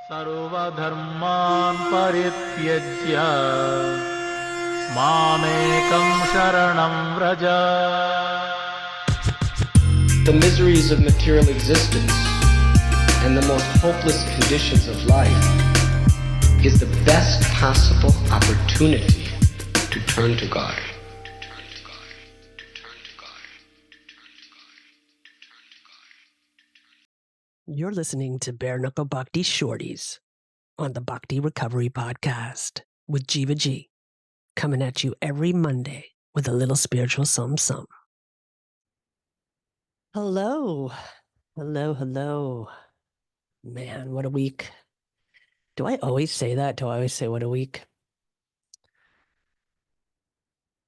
सर्वधर्मान् परित्यज्य मामेकं शरणं Vraj. The miseries of material existence and the most hopeless conditions of life is the best possible opportunity to turn to God. You're listening to Bare Knuckle Bhakti Shorties on the Bhakti Recovery Podcast with Jiva G, coming at you every Monday with a little spiritual something. Hello. Hello. Man, what a week. Do I always say that? Do I always say what a week?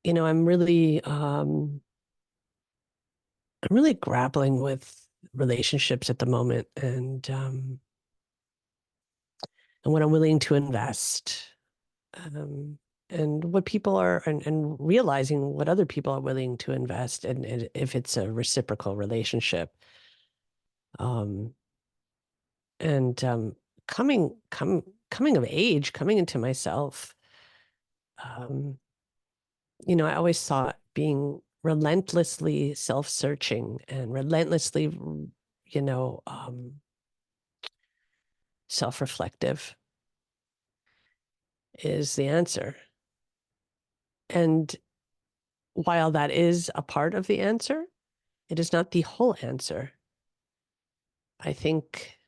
You know, I'm really grappling with relationships at the moment and what I'm willing to invest. And what people are, and realizing what other people are willing to invest in, and if it's a reciprocal relationship. Coming of age, coming into myself. You know, I always thought being relentlessly self-searching and relentlessly, you know, self-reflective is the answer. And while that is a part of the answer, it is not the whole answer. I think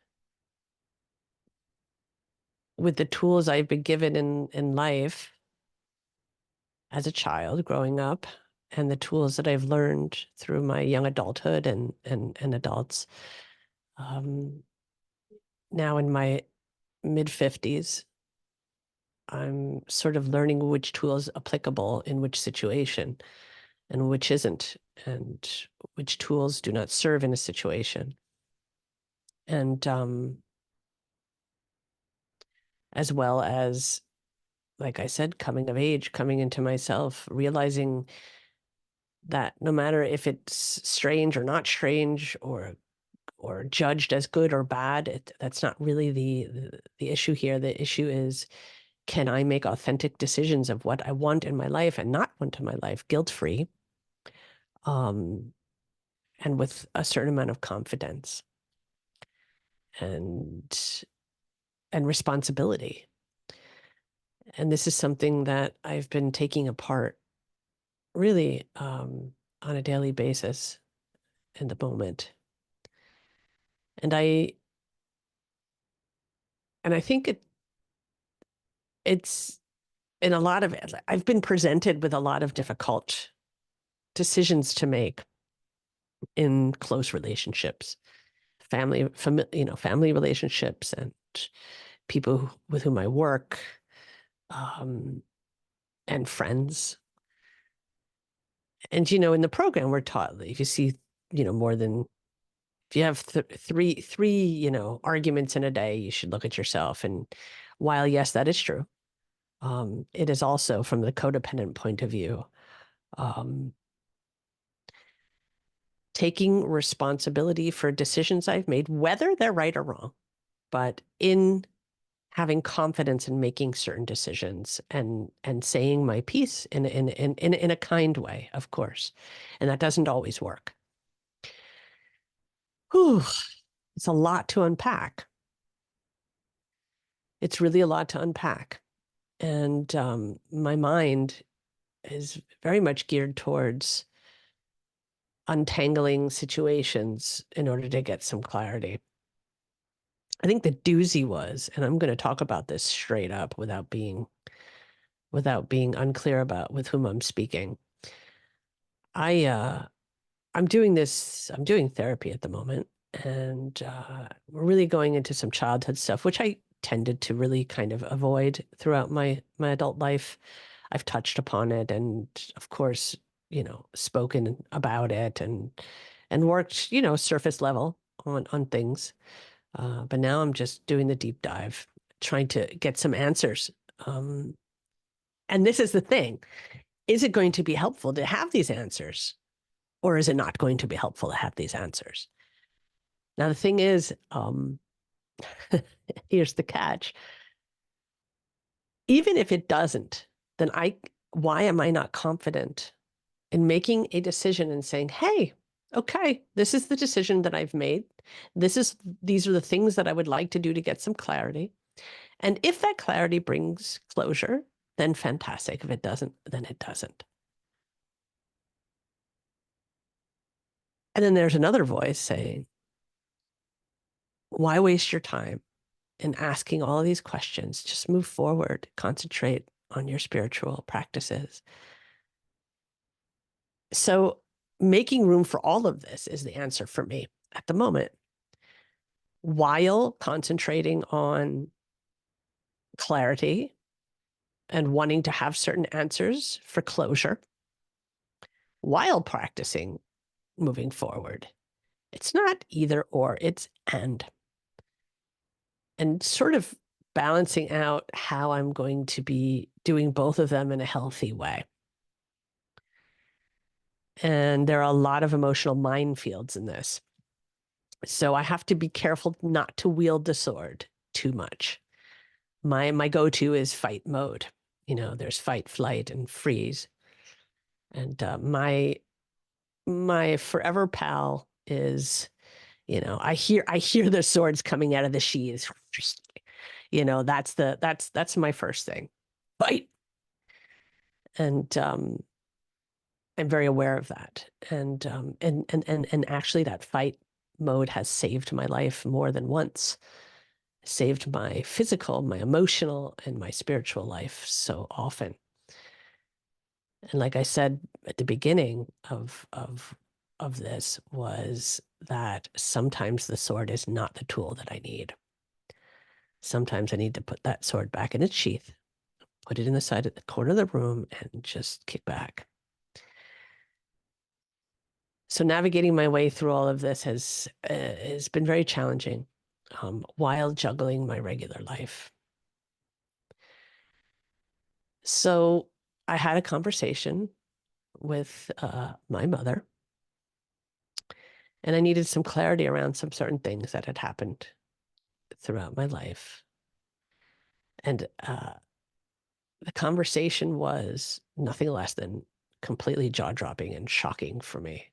with the tools I've been given in life as a child growing up, and the tools that I've learned through my young adulthood and adults, now in my mid-50s, I'm sort of learning which tool is applicable in which situation and which isn't, and which tools do not serve in a situation. And as well as, like I said, coming of age, coming into myself, realizing that no matter if it's strange or not strange, or judged as good or bad, that's not really the issue here. The issue is, can I make authentic decisions of what I want in my life and not want in my life, guilt-free, and with a certain amount of confidence and responsibility. And this is something that I've been taking apart really on a daily basis in the moment. And I think it's in a lot of it, I've been presented with a lot of difficult decisions to make in close relationships, family relationships, and people with whom I work, and friends. And, you know, in the program, we're taught that if you see, you know, more than, if you have three, you know, arguments in a day, you should look at yourself. And while, yes, that is true, it is also, from the codependent point of view, taking responsibility for decisions I've made, whether they're right or wrong, but in having confidence in making certain decisions and saying my piece in a kind way, of course. And that doesn't always work. Whew, it's a lot to unpack. It's really a lot to unpack. And my mind is very much geared towards untangling situations in order to get some clarity. I think the doozy was, and I'm going to talk about this straight up without being unclear about with whom I'm speaking. I'm doing therapy at the moment, and we're really going into some childhood stuff, which I tended to really kind of avoid throughout my adult life. I've touched upon it, and of course, you know, spoken about it and worked, you know, surface level on things. But now I'm just doing the deep dive, trying to get some answers. And this is the thing. Is it going to be helpful to have these answers? Or is it not going to be helpful to have these answers? Now, the thing is, here's the catch. Even if it doesn't, then why am I not confident in making a decision and saying, hey, okay, this is the decision that I've made. These are the things that I would like to do to get some clarity. And if that clarity brings closure, then fantastic. If it doesn't, then it doesn't. And then there's another voice saying, why waste your time in asking all of these questions? Just move forward, concentrate on your spiritual practices. So making room for all of this is the answer for me at the moment, while concentrating on clarity and wanting to have certain answers for closure, while practicing moving forward. It's not either or, it's and. And sort of balancing out how I'm going to be doing both of them in a healthy way. And there are a lot of emotional minefields in this. So I have to be careful not to wield the sword too much. My go-to is fight mode. You know, there's fight, flight, and freeze. And my forever pal is, you know, I hear the swords coming out of the sheaths. You know, that's my first thing. Fight. And I'm very aware of that. And actually that fight mode has saved my life more than once. Saved my physical, my emotional, and my spiritual life so often. And like I said at the beginning of this, was that sometimes the sword is not the tool that I need. Sometimes I need to put that sword back in its sheath, put it in the side of the corner of the room, and just kick back. So navigating my way through all of this has been very challenging, while juggling my regular life. So I had a conversation with my mother, and I needed some clarity around some certain things that had happened throughout my life. And the conversation was nothing less than completely jaw-dropping and shocking for me.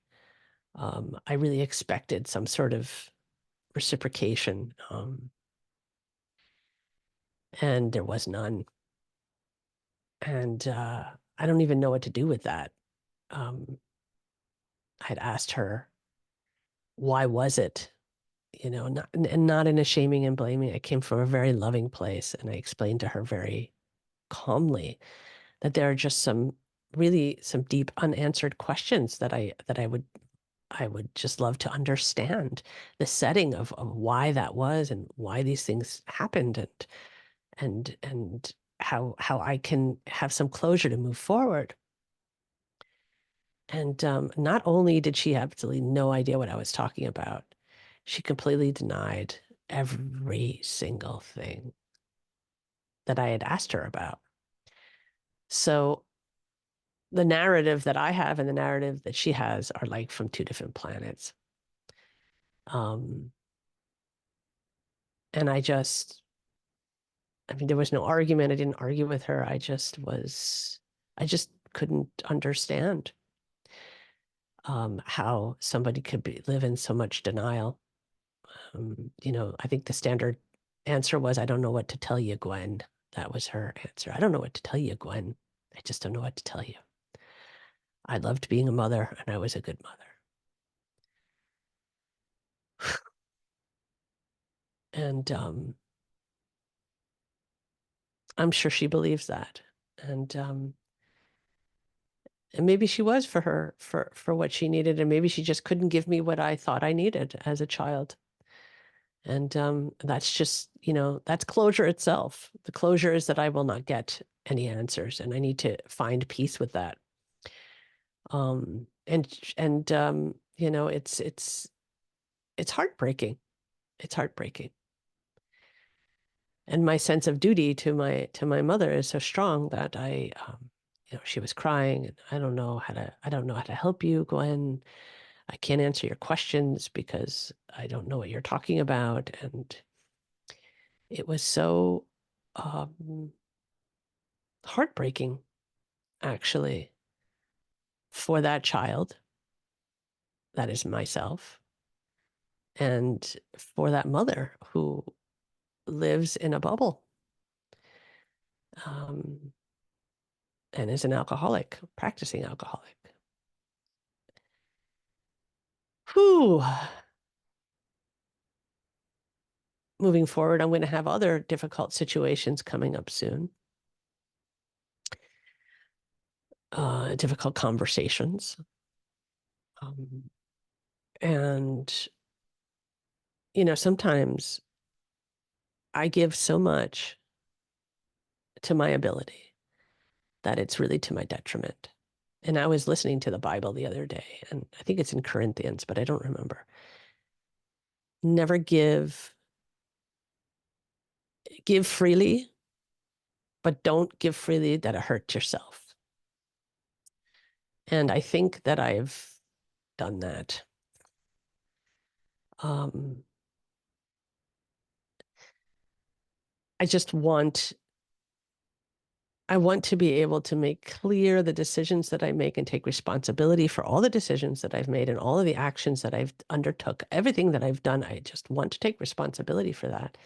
I really expected some sort of reciprocation, and there was none. And I don't even know what to do with that. I'd asked her, why was it? You know, not in a shaming and blaming. I came from a very loving place, and I explained to her very calmly that there are just some deep unanswered questions that I would just love to understand the setting of why that was and why these things happened, and how I can have some closure to move forward. And not only did she have absolutely no idea what I was talking about, she completely denied every single thing that I had asked her about. So the narrative that I have and the narrative that she has are like from two different planets. And I mean, there was no argument. I didn't argue with her. I just couldn't understand how somebody could live in so much denial. You know, I think the standard answer was, I don't know what to tell you, Gwen. That was her answer. I don't know what to tell you, Gwen. I just don't know what to tell you. I loved being a mother, and I was a good mother. And I'm sure she believes that. And maybe she was for her, for what she needed, and maybe she just couldn't give me what I thought I needed as a child. And that's just, you know, that's closure itself. The closure is that I will not get any answers, and I need to find peace with that. And you know, it's heartbreaking. It's heartbreaking. And my sense of duty to my mother is so strong that you know, she was crying, and I don't know how to help you, Gwen. I can't answer your questions because I don't know what you're talking about. And It was so heartbreaking, actually, for that child, that is myself, and for that mother who lives in a bubble um, and is an alcoholic, practicing alcoholic. Whew. Moving forward, I'm going to have other difficult situations coming up soon, difficult conversations. Um, and, sometimes I give so much to my ability that it's really to my detriment. And I was listening to the Bible the other day, and I think it's in Corinthians, but I don't remember. Never give freely, but don't give freely that it hurts yourself. And I think that I've done that. Um, I just want to be able to make clear the decisions that I make and take responsibility for all the decisions that I've made and all of the actions that I've undertook, everything that I've done. I just want to take responsibility for that.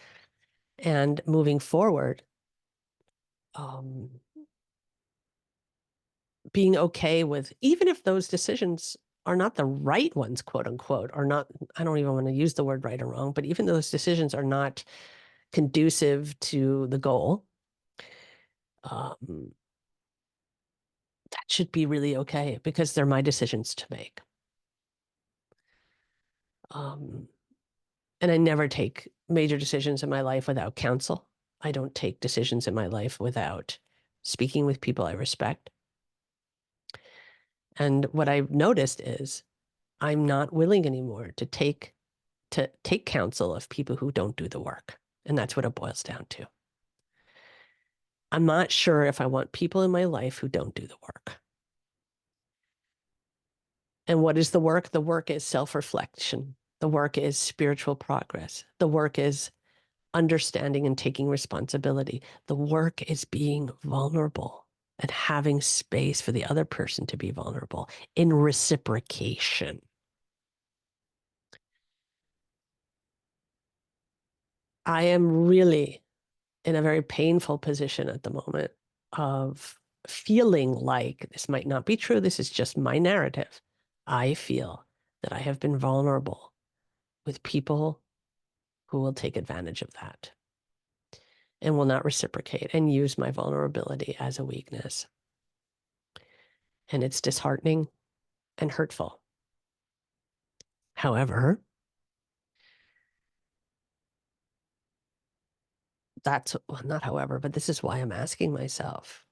And moving forward, being okay with, even if those decisions are not the right ones, quote unquote, or not, I don't even want to use the word right or wrong, but even those decisions are not conducive to the goal, that should be really okay because they're my decisions to make. And I never take major decisions in my life without counsel. I don't take decisions in my life without speaking with people I respect. And what I've noticed is I'm not willing anymore to take counsel of people who don't do the work. And that's what it boils down to. I'm not sure if I want people in my life who don't do the work. And what is the work? The work is self-reflection. The work is spiritual progress. The work is understanding and taking responsibility. The work is being vulnerable and having space for the other person to be vulnerable in reciprocation. I am really in a very painful position at the moment of feeling like this might not be true. This is just my narrative. I feel that I have been vulnerable with people who will take advantage of that and will not reciprocate and use my vulnerability as a weakness. And it's disheartening and hurtful. However, not however, but this is why I'm asking myself,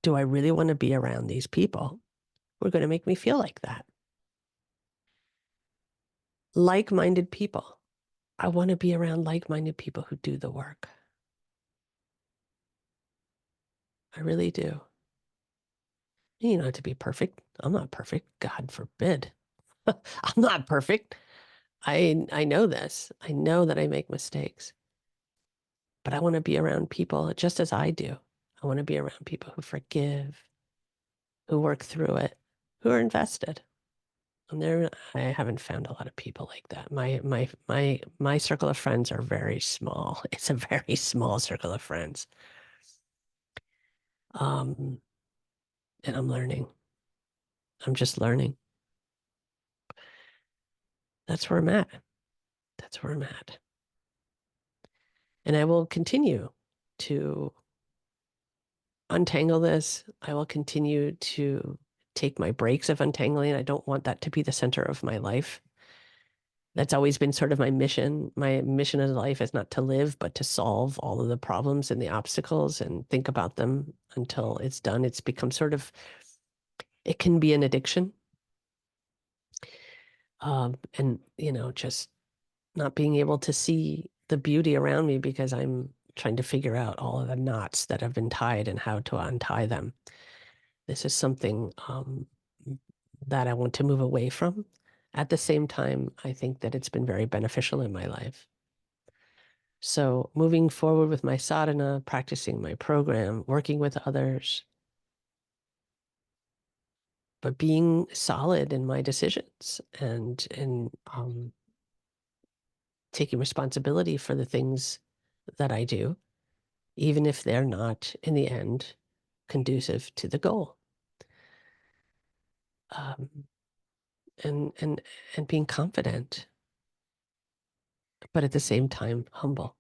do I really want to be around these people who are going to make me feel like that? Like-minded people. I want to be around like-minded people who do the work. I really do. You don't have to be perfect. I'm not perfect. God forbid. I'm not perfect. I know this. I know that I make mistakes. But I want to be around people just as I do. I want to be around people who forgive, who work through it, who are invested. And I haven't found a lot of people like that. My circle of friends are very small. It's a very small circle of friends. And I'm learning. I'm just learning. That's where I'm at. That's where I'm at. And I will continue to untangle this. I will continue to take my breaks of untangling. I don't want that to be the center of my life. That's always been sort of my mission. My mission in life is not to live, but to solve all of the problems and the obstacles and think about them until it's done. It's become sort of, it can be an addiction. And, just not being able to see the beauty around me because I'm trying to figure out all of the knots that have been tied and how to untie them. This is something that I want to move away from. At the same time, I think that it's been very beneficial in my life. So moving forward with my sadhana, practicing my program, working with others, but being solid in my decisions and in taking responsibility for the things that I do, even if they're not, in the end, conducive to the goal. And being confident, but at the same time humble.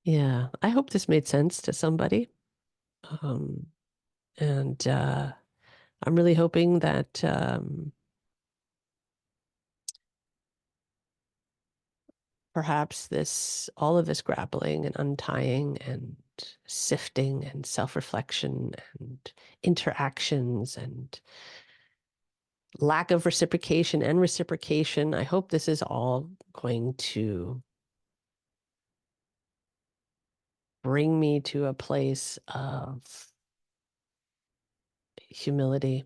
Yeah, I hope this made sense to somebody. And I'm really hoping that perhaps all of this grappling and untying and sifting and self-reflection and interactions and lack of reciprocation and reciprocation, I hope this is all going to bring me to a place of humility,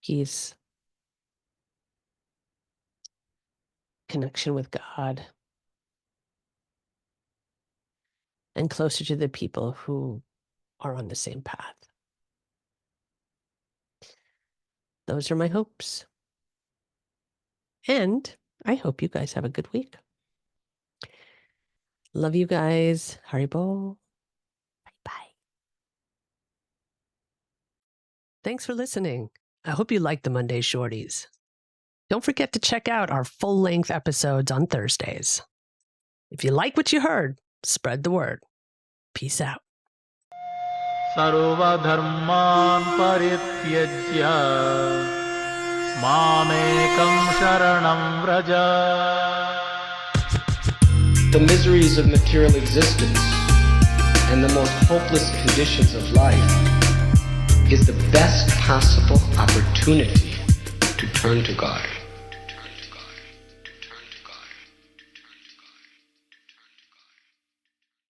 peace, connection with God, and closer to the people who are on the same path. Those are my hopes. And I hope you guys have a good week. Love you guys. Haribo. Bye-bye. Thanks for listening. I hope you liked the Monday Shorties. Don't forget to check out our full-length episodes on Thursdays. If you like what you heard, spread the word. Peace out. सर्वधर्मान् परित्यज्य मामेकं शरणं Vraj. The miseries of material existence and the most hopeless conditions of life is the best possible opportunity to turn to God.